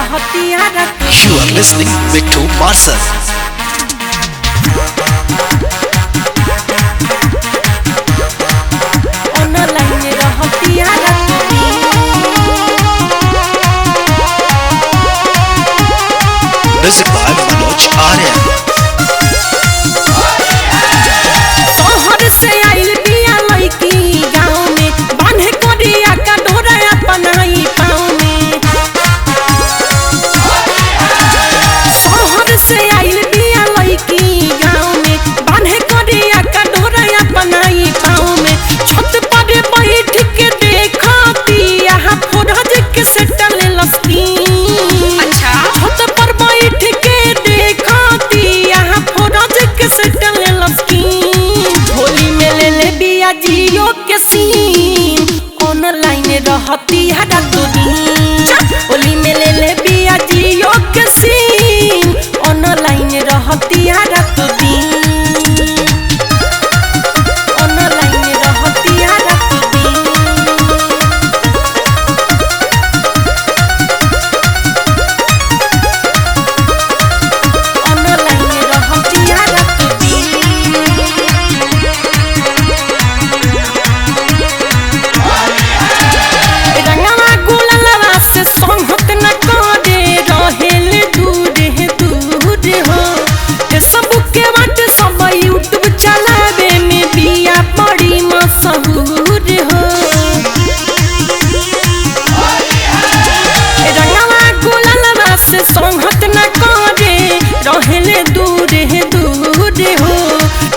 You are listening Mittu Marcel. Music by Manoj Arya. शहर से आइल बिया लइकी गाँव में बांधे कोरिया का डोरा अपनाई पाँव में। शहर से आइल बिया लइकी गाँव में बांधे कोरिया का डोरा अपनाई पाँव में। छत पर बैठ के देखती यहाँ फोरज के सेटल लस्की। अच्छा छत पर बैठ के देखती यहाँ फोरज के सेटल लस्की। होली में ले ले बिया जियो के सीम ऑनलाइन रहती है रातों दिन। होली में ले ले बिया जियो के सीम ऑनलाइन रहती है रातों दिन। ऑनलाइन रहती है रातों दिन। ऑनलाइन रहती है रातों दिन। रंगवा गुलालवा से संगत न करे रहेल दूर है दूर हो। ये सब के बात सब यूट्यूब चलावे में बिया बड़ी मशहूर हो। रंगवा गुलालवा से संगत न करे रहेल दूर है दूर हो।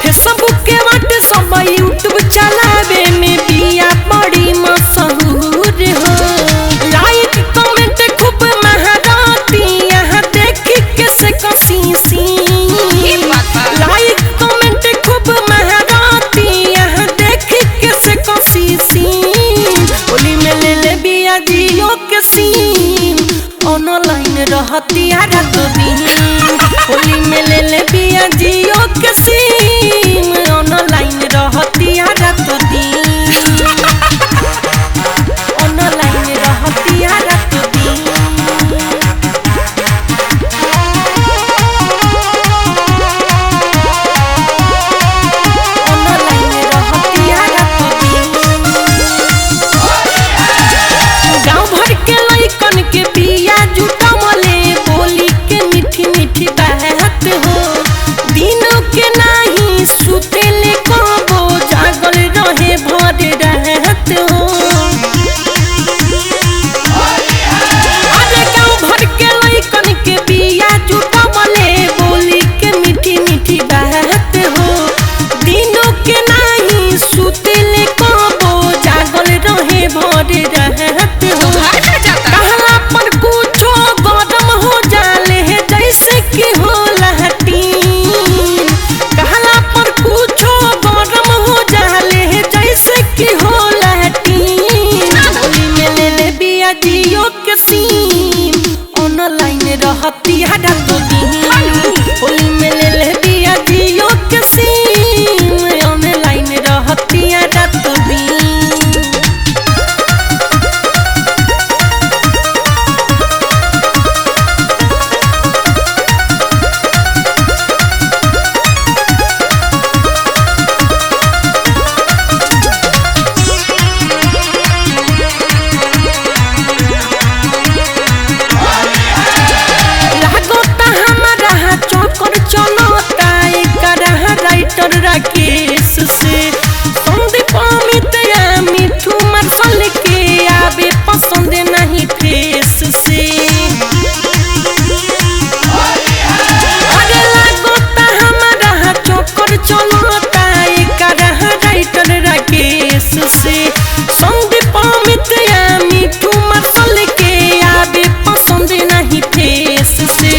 फेसबुक के बात सब यूट्यूब चलावे में बिया बड़ी मशहूर हो। लाइक कमेंट खूब महाराती यहाँ देखी के से कसी सी। लाइक कमेंट खूब महाराती यहाँ देखी के से कसी सी। होली में ले ले बिया जियो के सीम ऑनलाइन रहती है रातों दिन। होली में ले ले बिया जियो के सीम ऑनलाइन रहती है रातों दिन। ऑनलाइन रहती है रातों दिन। ऑनलाइन रहती है रातों दिन। गाँव भर के लइकन के बिया जुटवले बोली के मीठी मीठी बात हो। दिनों के नाही सुतेले कबो जागल रहे भर रात हो। अरे गाँव भर के लइकन के बिया जुटवले बोली के मीठी मीठी बात हो। दिनों के नाही सुतेले कबो जागल रहे भर रात हो। कहला पर कुछो गरम हो जाले है जैसे कि होला हटीन। कहला पर कुछो गरम हो जाले है जैसे कि होला हटीन। होली में ले ले बिया जियो के सीम ऑनलाइन रहती है रातों दिन। होली में ले ले बिया जियो के सीम ऑनलाइन रहती है रातों दिन। लागता हमारा चौकर चलता एकरा राइटर राकेश से। संदीप अमित या मिठू मार्शल के आवे पसंद नहीं फेस से। अरे लागता हमारा चौकर चलता एकरा राइटर राकेश से। संदीप अमित या मिठू मार्शल के आवे पसंद नहीं फेस से।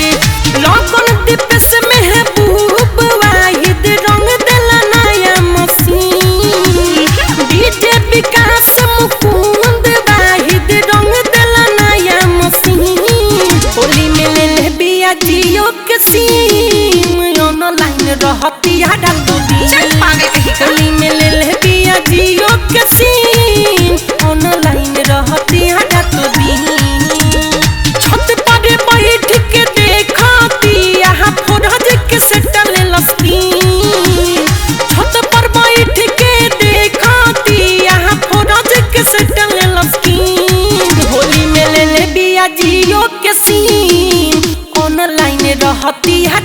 लगन दिपेश महबूब वाहिद रंग देला नया मशीन। डीजे विकास मुकुंद वाहिद रंग देला नया मशीन। होली में ले ले बिया जियो के सीम ऑनलाइन रहती है रातों दिन। होली में ले ले बिया जियो के सीम ऑनलाइन रहती है रातों दिन। छत पर हतिया